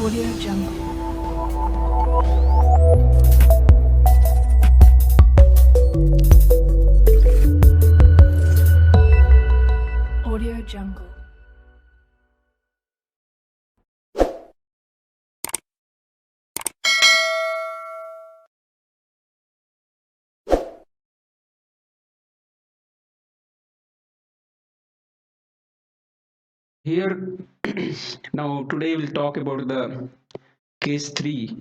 Audio Jungle. Audio Jungle. Here, now today we'll talk about the case 3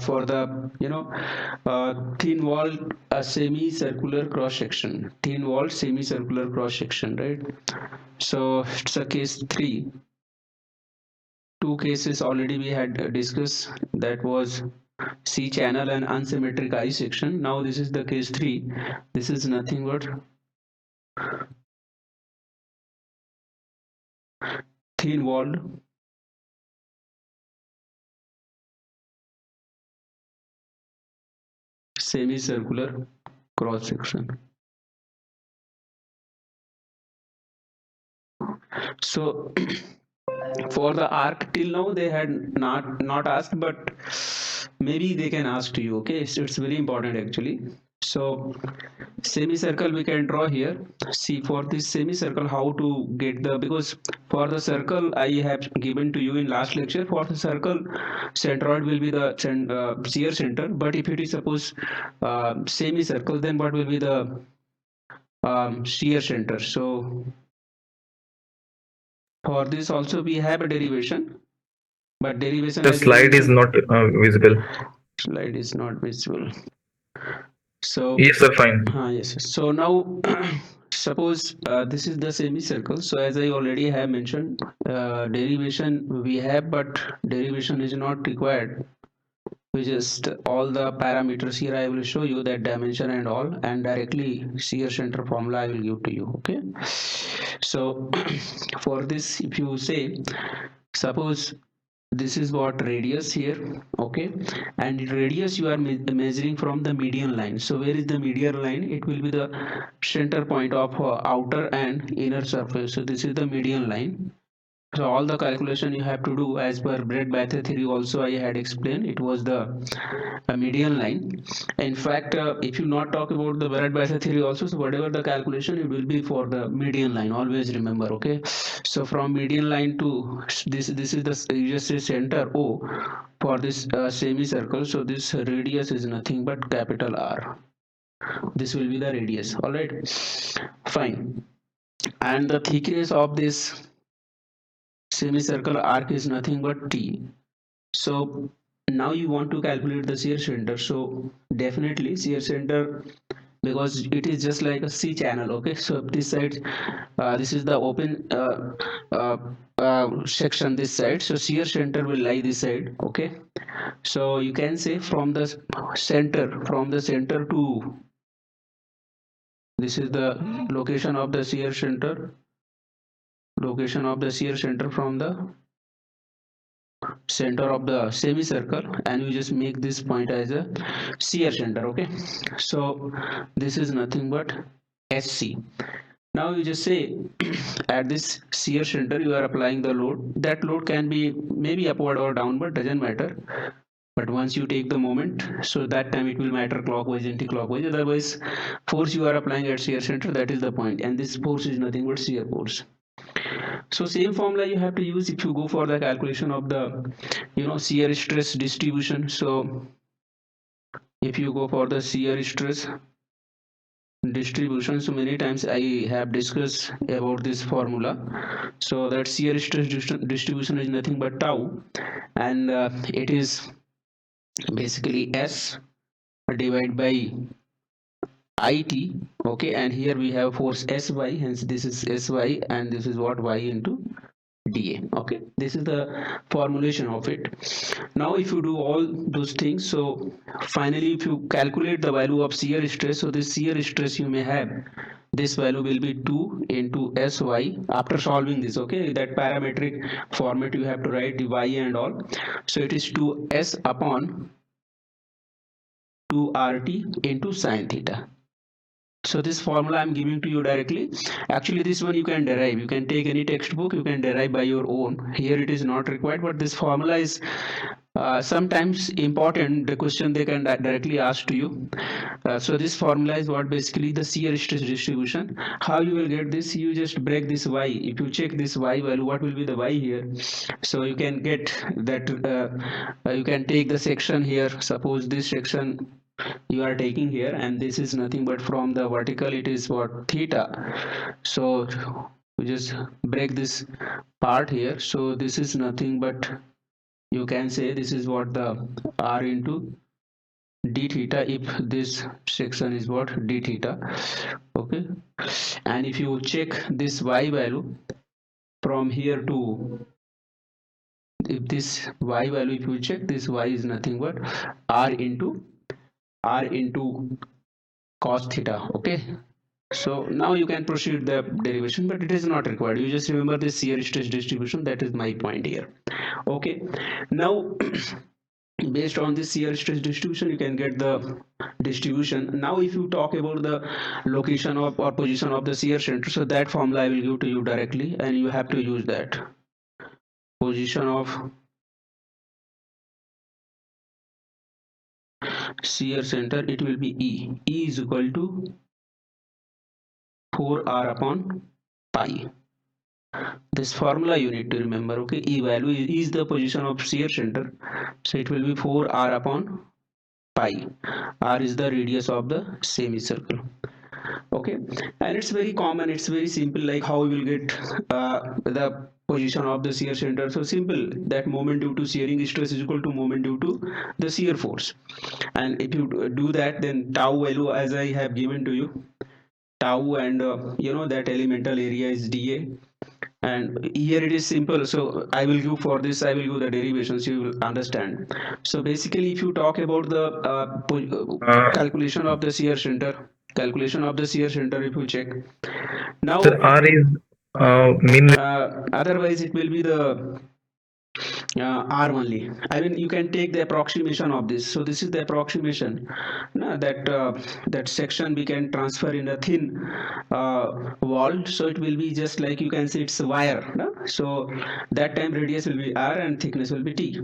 for the thin walled semicircular cross section, thin walled semicircular cross section, right? So it's a case 3. Two cases already we had discussed, that was C channel and unsymmetric I section. Now this is the case 3. This is nothing but thin walled semicircular cross section. So for the arc till now they had not asked, but maybe they can ask to you. Okay, so it's very important actually. So semicircle we can draw here. See, for this semicircle how to get the, because for the circle I have given to you in last lecture, for the circle centroid will be the shear center, but if it is suppose semicircle, then what will be the shear center? So for this also we have a derivation, but derivation, The as I slide is mentioned, not visible. slide is not visible. So Yes, sir, fine. yes. So now suppose this is the semicircle. So as I already have mentioned, derivation we have, but derivation is not required. We just all the parameters here I will show you, that dimension and all, and directly shear center formula I will give to you. Okay. So for this, if you say, suppose this is what radius here, okay, and radius you are measuring from the median line. So where is the median line? It will be the center point of outer and inner surface. So this is the median line. So all the calculation you have to do as per Brett-Bath theory also I had explained. It was the median line. In fact, if you not talk about the Brett-Bath theory also, so whatever the calculation, it will be for the median line. Always remember, okay? So from median line to this is the, you just say center O for this semicircle. So this radius is nothing but capital R. This will be the radius. All right, fine. And the thickness of this semicircle arc is nothing but T. So now you want to calculate the shear center. So definitely shear center, because it is just like a C channel. Okay, so this side, this is the open section this side. So shear center will lie this side. Okay, so you can say from the center to, this is the location of the shear center, from the center of the semicircle, and you just make this point as a shear center. Okay, so this is nothing but SC. Now you just say at this shear center you are applying the load. That load can be maybe upward or downward, doesn't matter. But once you take the moment, so that time it will matter clockwise, anti-clockwise. Otherwise, force you are applying at shear center, that is the point, and this force is nothing but shear force. So same formula you have to use if you go for the calculation of the shear stress distribution. So if you go for the shear stress distribution, so many times I have discussed about this formula. So that shear stress distribution is nothing but tau, and it is basically S divided by IT. Okay, and here we have force SY, hence this is SY, and this is what Y into dA. Okay, this is the formulation of it. Now if you do all those things, so finally if you calculate the value of shear stress, so this shear stress you may have, this value will be 2 into SY after solving this. Okay, that parametric format you have to write the Y and all. So it is 2S upon 2RT into sine theta. So this formula I'm giving to you directly. Actually this one you can derive, you can take any textbook, you can derive by your own. Here it is not required, but this formula is sometimes important, the question they can directly ask to you. So this formula is what basically the shear stress distribution. How you will get this? You just break this y. If you check this y value, what will be the y here? So you can get that you can take the section here. Suppose this section you are taking here, and this is nothing but from the vertical it is what, theta. So we just break this part here. So this is nothing but, you can say this is what the r into d theta, if this section is what, d theta. Okay, and if you check this y value from here to, if this y value, if you check this y is nothing but r into cos theta. Okay, so now you can proceed the derivation, but it is not required. You just remember this shear stress distribution. That is my point here. Okay, now based on this shear stress distribution you can get the distribution. Now if you talk about the location of or position of the shear center, so that formula I will give to you directly, and you have to use that. Position of shear center, it will be E is equal to 4r upon pi. This formula you need to remember. Okay, E value is the position of shear center, so it will be 4r upon pi. R is the radius of the semicircle. Okay, and it's very common, it's very simple, like how we will get the position of the shear center. So simple, that moment due to shearing stress is equal to moment due to the shear force. And if you do that, then tau value as I have given to you, tau, and you know that elemental area is dA. And here it is simple, so I will give, for this I will give the derivations, you will understand. So basically if you talk about the calculation of the shear center, if you check now, Sir, R is mean. otherwise it will be the r only. I mean you can take the approximation of this. So this is the approximation, that that section we can transfer in a thin wall, so it will be just like, you can say it's a wire, no? So that time radius will be r and thickness will be t.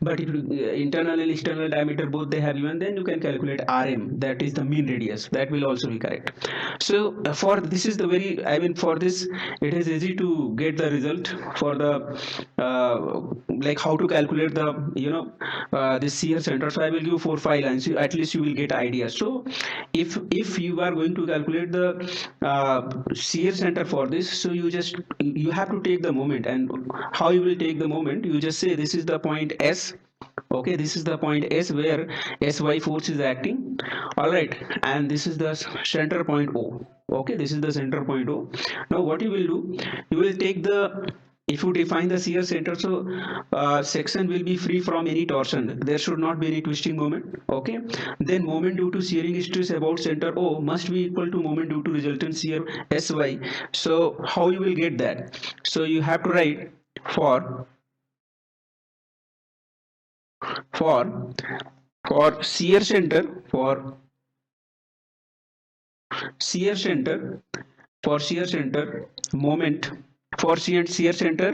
But if internal and external diameter both they have given, then you can calculate rm, that is the mean radius, that will also be correct. So for this is the very, I mean for this it is easy to get the result for the like how to calculate the, you know, this shear center. So I will give 4-5 lines, at least you will get idea. So if you are going to calculate the shear center for this, so you have to take the moment. And how you will take the moment, you just say this is the point S. Okay, this is the point S where SY force is acting. All right, and this is the center point O. Okay, this is the center point O. Now what you will do, you will take the, if you define the shear center, so section will be free from any torsion, there should not be any twisting moment. Okay, then moment due to shearing stress about center O must be equal to moment due to resultant shear SY. So how you will get that? So you have to write for for shear center, shear center shear center moment, for shear center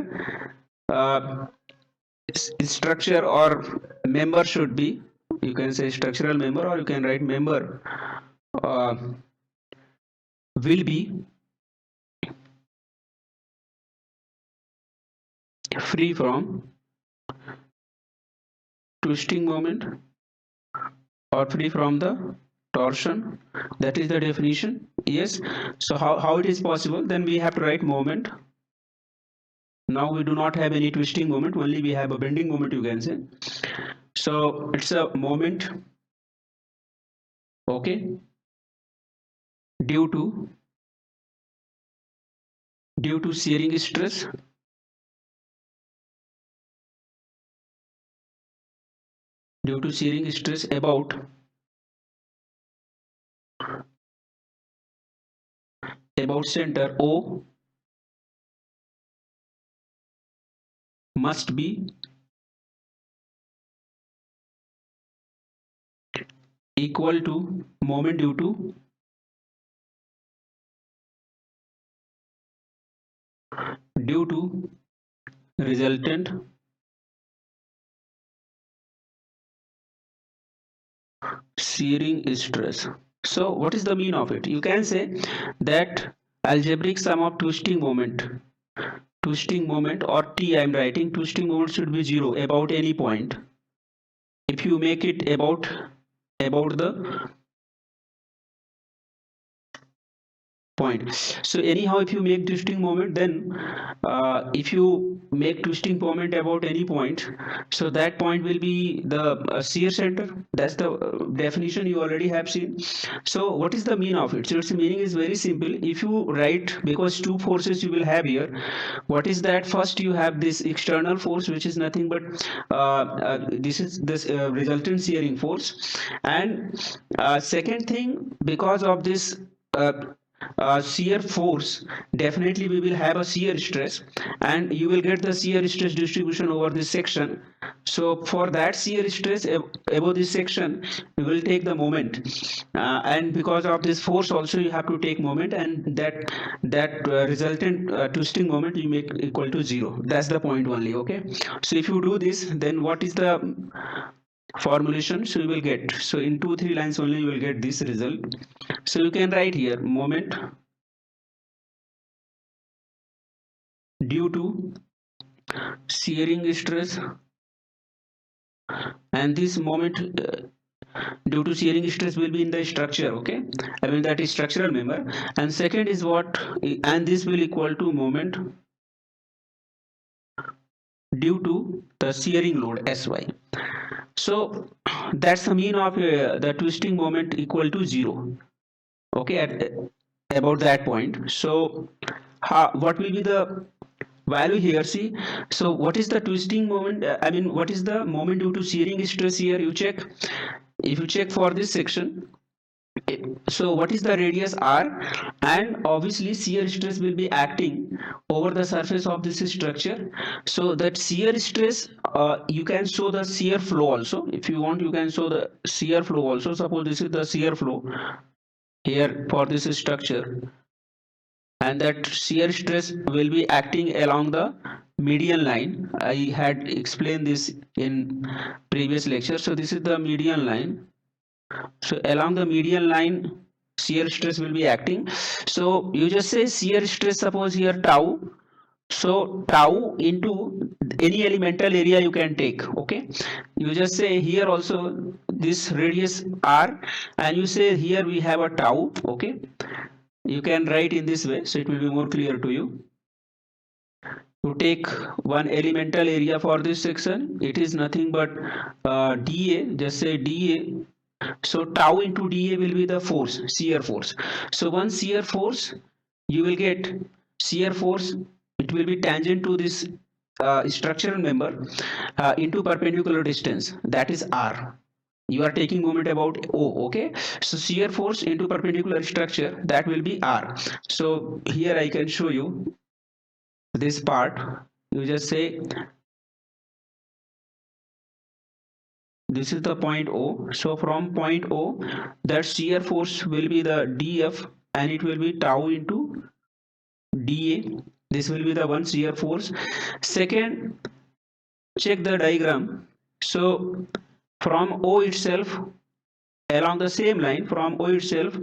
structure or member should be, you can say structural member, or you can write member uh, will be free from twisting moment or free from the torsion. That is the definition. Yes, so how it is possible? Then we have to write moment. Now we do not have any twisting moment, only we have a bending moment, you can say. So it's a moment, okay, due to shearing stress about center O must be equal to moment due to due to resultant shearing stress. So what is the mean of it? You can say that algebraic sum of twisting moment or T, I am writing twisting moment should be 0 about any point. If you make it about the point, so anyhow if you make twisting moment, then if you make twisting moment about any point, so that point will be the shear center. That's the definition you already have seen. So what is the mean of it? So its meaning is very simple. If you write, because two forces you will have here, what is that? First you have this external force, which is nothing but this is this resultant shearing force, and second thing, because of this shear force, definitely we will have a shear stress, and you will get the shear stress distribution over this section. So for that shear stress above this section, you will take the moment, and because of this force also you have to take moment, and that resultant twisting moment you make equal to 0. That's the point only. Okay, so if you do this, then what is the formulation? So you will get, so in 2-3 lines only you will get this result. So you can write here moment due to shearing stress, and this moment due to shearing stress will be in the structure. Okay, I mean that is structural member. And second is what, and this will equal to moment due to the shearing load Sy. So that's the mean of the twisting moment equal to 0. Okay, at about that point. So what will be the value here? See, so what is the twisting moment, I mean what is the moment due to shearing stress here? You check, if you check for this section, so what is the radius r, and obviously shear stress will be acting over the surface of this structure. So that shear stress, you can show the shear flow also. If you want, you can show the shear flow also. Suppose this is the shear flow here for this structure, and that shear stress will be acting along the median line. I had explained this in previous lecture. So this is the median line. So along the median line, shear stress will be acting. So you just say shear stress, suppose here tau. So tau into any elemental area you can take. Okay, you just say here also this radius r, and you say here we have a tau. Okay, you can write in this way, so it will be more clear to you. To take one elemental area for this section, it is nothing but dA. Just say dA. So tau into dA will be the force, shear force. So one shear force, you will get shear force, it will be tangent to this structural member into perpendicular distance, that is r. You are taking moment about O. Okay, so shear force into perpendicular structure, that will be r. So here I can show you this part. You just say this is the point O. So from point O, that shear force will be the dF, and it will be tau into dA. This will be the one shear force. Second, check the diagram. So from O itself, along the same line from O itself,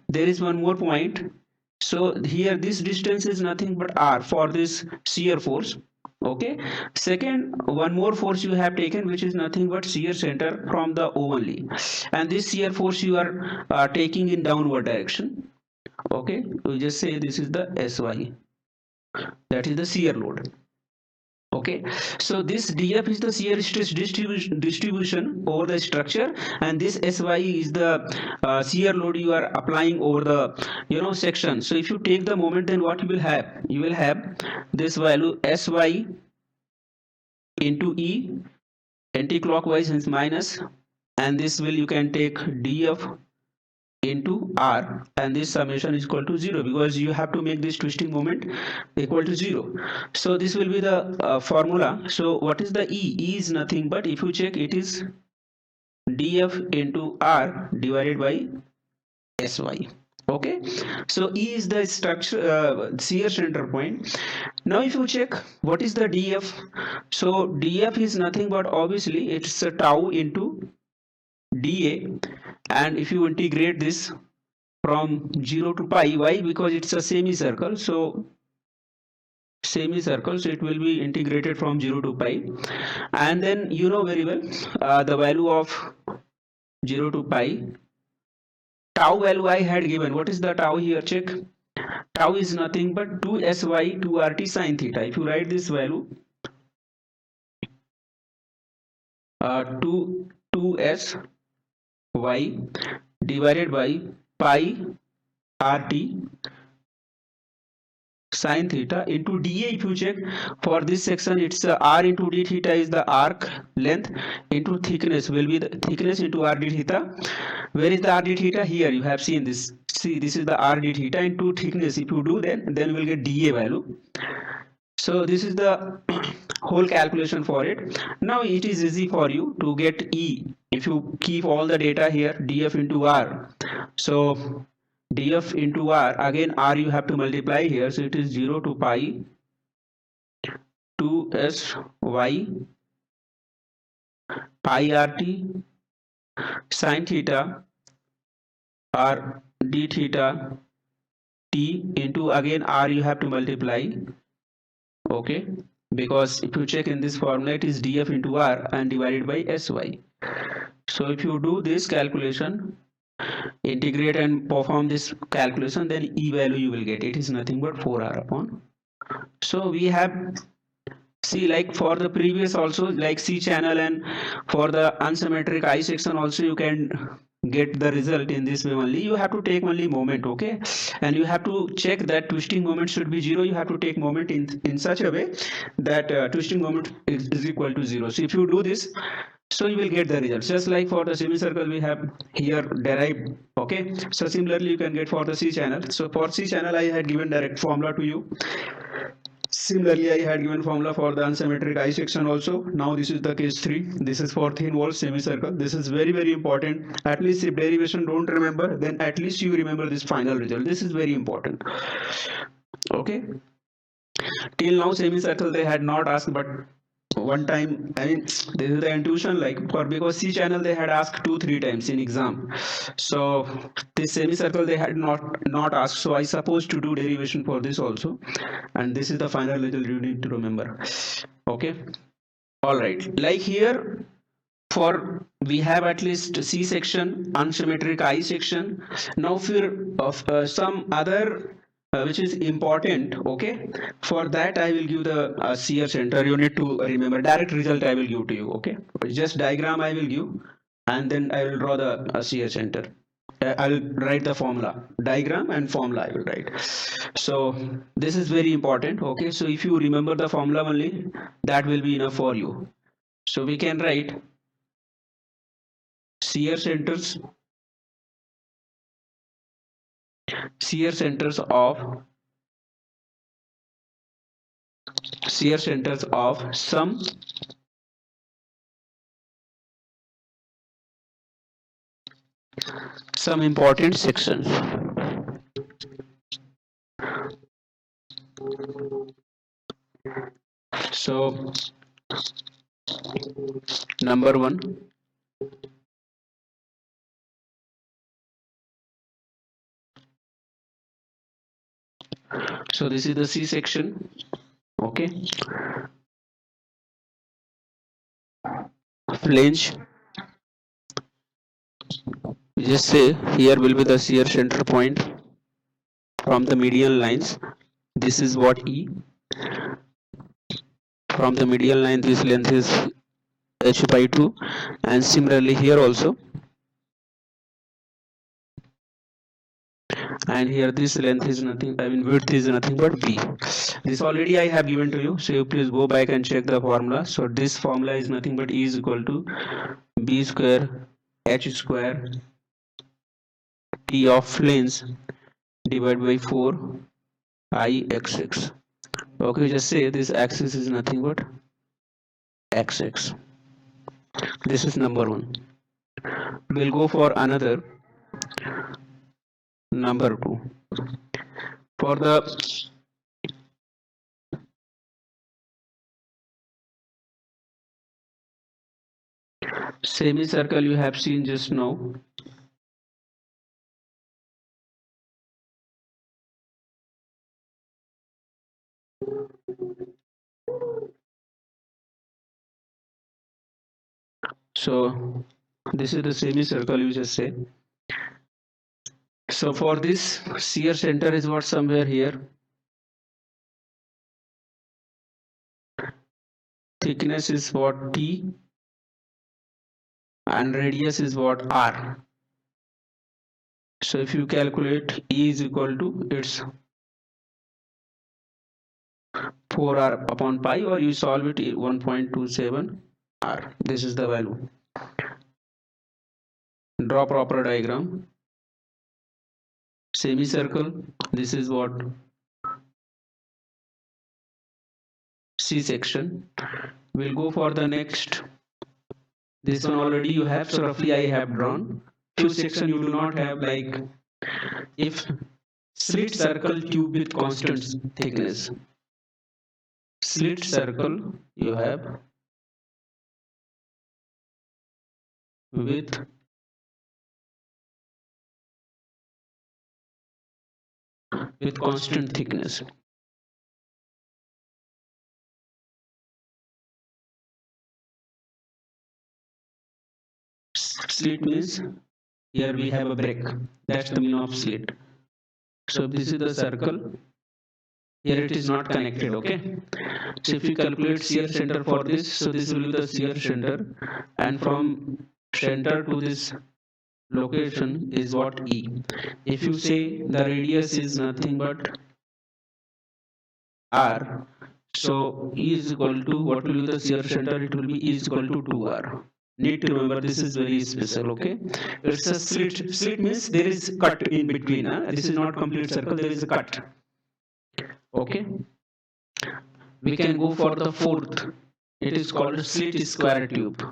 there is one more point. So here this distance is nothing but r for this shear force. Okay, second, one more force you have taken, which is nothing but shear center from the O only, and this shear force you are taking in downward direction. Okay, we just say this is the Sy, that is the shear load. Okay, so this dF is the shear stress distribution over the structure, and this Sy is the shear load you are applying over the section. So if you take the moment, then what you will have? You will have this value Sy into E, anti-clockwise is minus, and this will, you can take dF into r, and this summation is equal to 0, because you have to make this twisting moment equal to 0. So this will be the formula. So what is the E? E is nothing but, if you check, it is dF into r divided by Sy. Okay, so E is the structure shear center point. Now if you check what is the df, so df is nothing but obviously it's a tau into dA, and if you integrate this from 0 to pi, why? Because it's a semicircle, so it will be integrated from 0 to pi. And then you know very well the value of 0 to pi, tau value I had given. What is the tau here? Check. Tau is nothing but 2sy 2rt sine theta. If you write this value, 2sy divided by pi rt sine theta into dA. If you check for this section, it's r into d theta is the arc length into thickness will be the thickness into r d theta. Where is the r d theta? Here you have seen this. See, this is the r d theta into thickness. If you do then you will get dA value. So this is the whole calculation for it. Now it is easy for you to get E if you keep all the data here, df into r. So df into r, again r you have to multiply here, so it is 0 to pi 2sy pi rt sine theta r d theta t into again r you have to multiply. Okay, because if you check in this formula it is df into r and divided by sy. So if you do this calculation, integrate and perform this calculation, then E value you will get. It is nothing but 4r upon. So we have, see, like for the previous also, like C channel, and for the unsymmetric I section also you can get the result in this way only. You have to take only moment, okay, and you have to check that twisting moment should be 0. You have to take moment in such a way that twisting moment is equal to 0. So if you do this, so you will get the results. Just like for the semicircle we have here derived. Okay, so similarly you can get for the C channel. So for C channel I had given direct formula to you. Similarly, I had given formula for the unsymmetric I section also. Now this is the case 3. This is for thin wall semicircle. This is very, very important. At least if derivation don't remember, then at least you remember this final result. This is very important. Okay. Till now semicircle they had not asked, but one time, I mean, this is the intuition, like for because C channel they had asked 2-3 times in exam. So this semicircle they had not asked. So I supposed to do derivation for this also, and this is the final result you need to remember. Okay. All right. Like here, for we have at least C section, unsymmetric I section. Now for of some other which is important, okay, for that I will give the shear center. You need to remember direct result I will give to you. Okay, just diagram I will give, and then I will draw the shear center. I'll write the formula, diagram and formula I will write. So this is very important. Okay, so if you remember the formula only, that will be enough for you. So we can write shear centers of some important sections. So number 1, so this is the C section. Okay, flange, just say here will be the shear center point from the median lines. This is what E. From the median line this length is h by 2, and similarly here also, and here this length is nothing, I mean width is nothing but b. This already I have given to you, so you please go back and check the formula. So this formula is nothing but E is equal to b square h square t of flange divided by 4 I xx. Okay, just say this axis is nothing but xx. This is number 1. We'll go for another. number 2. For the semicircle you have seen just now. So this is the semicircle you just say. So for this shear center is what, somewhere here. Thickness is what, T, and radius is what, R. So if you calculate, E is equal to, it's 4R upon pi, or you solve it 1.27 R. This is the value. Draw proper diagram. Semicircle, this is what, C section. We'll go for the next. This one already you have, so roughly I have drawn. Few section you do not have, like if slit circle tube with constant thickness. Slit circle you have with constant thickness. Slit means here we have a break. That's the meaning of slit. So this is the circle. Here it is not connected, okay? So if you calculate shear center for this, so this will be the shear center, and from center to this location is what, E. If you say the radius is nothing but R, so E is equal to, what will be the shear center? It will be E is equal to 2R. Need to remember, this is very special, okay? It's a slit. Slit means there is cut in between. This is not complete circle, there is a cut. Okay? We can go for the fourth. It is called slit square tube.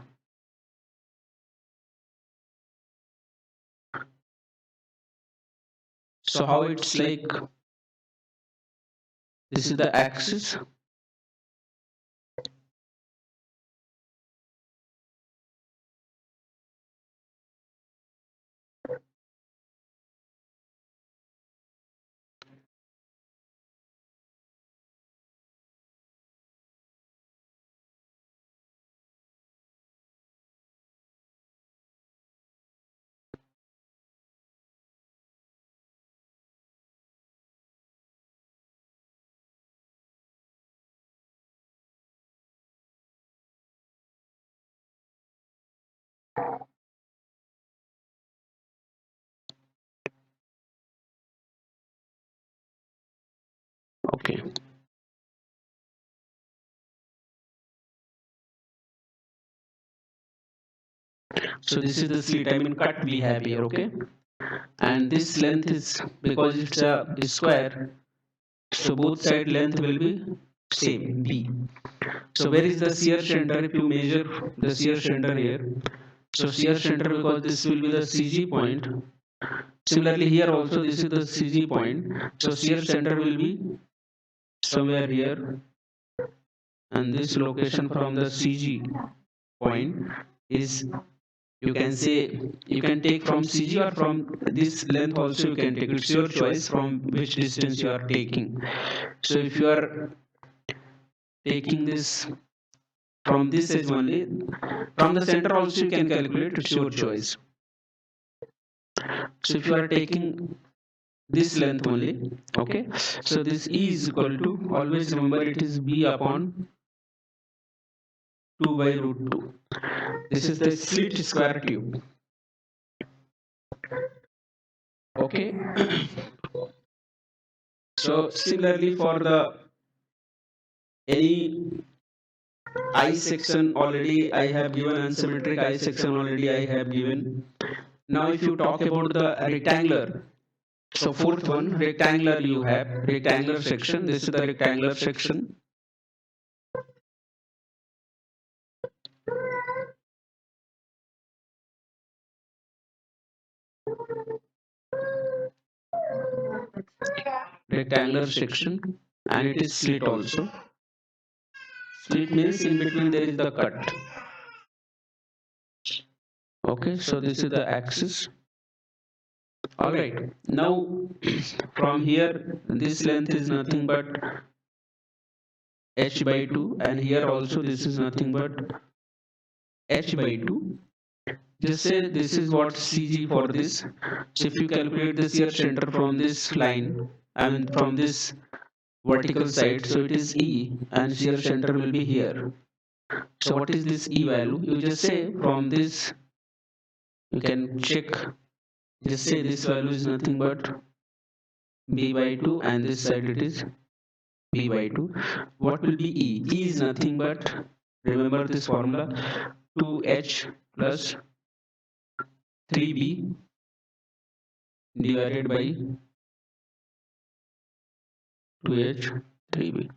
So how it's like, this is the axis. Okay. So this is the slit, I mean cut we have here, okay? And this length is, because it's a square, so both side length will be same, B. So where is the shear center? If you measure the shear center here, so shear center, because this will be the CG point. Similarly here also this is the CG point. So shear center will be somewhere here, and this location from the CG point is, you can say, you can take from CG or from this length also you can take. It's your choice from which distance you are taking. So if you are taking this from this edge only, from the center also you can calculate, it's your choice. So if you are taking this length only, okay, so this E is equal to, always remember it is B upon 2 by root 2. This is the slit square tube. Okay. So similarly for the any I section, already I have given, unsymmetric I section already I have given. Now if you talk about the rectangular, so fourth one, rectangular, you have rectangular section. This is the rectangular section. rectangular section and it is slit also. Slit means in between there is the cut. Okay, so this is the axis. All right, now from here this length is nothing but h by 2, and here also this is nothing but h by 2. Just say this is what CG for this. So if you calculate the shear center from this line, I mean from this vertical side, so it is E and shear center will be here. So what is this E value? You just say from this, you can check, just say this value is nothing but B by 2 and this side it is B by 2. What will be E? E is nothing but, remember this formula, 2H plus 3B divided by 2H 3B.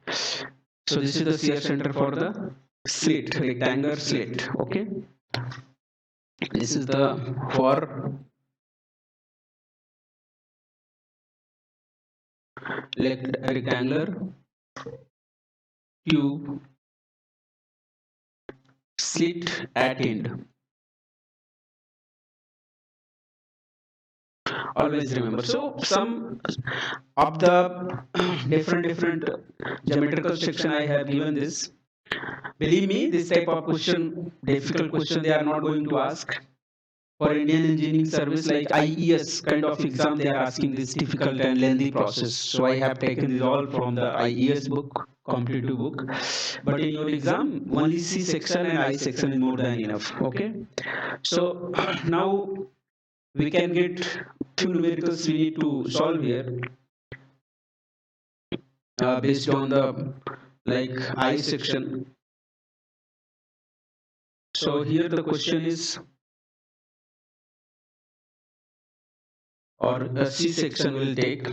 So this is the shear center for the slit, rectangular slit. Okay, this is the for rectangular tube slit at end. Always remember. So some of the different geometrical section I have given this. Believe me, this type of question, difficult question, they are not going to ask. For Indian engineering service like IES kind of exam, they are asking this difficult and lengthy process. So I have taken this all from the IES book, competitive book. But in your exam, only C section and I section is more than enough. Okay. So now we can get few numericals we need to solve here based on the like I section. So here the question is, or a C section will take.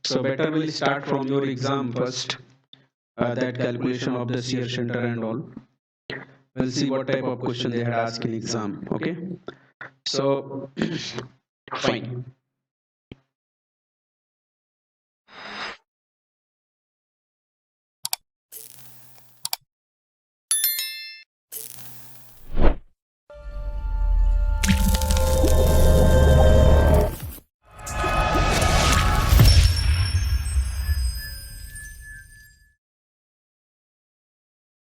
So better we'll start from your exam first, that calculation of the shear center and all. We'll see what type of question they had asked in exam. Okay, so fine.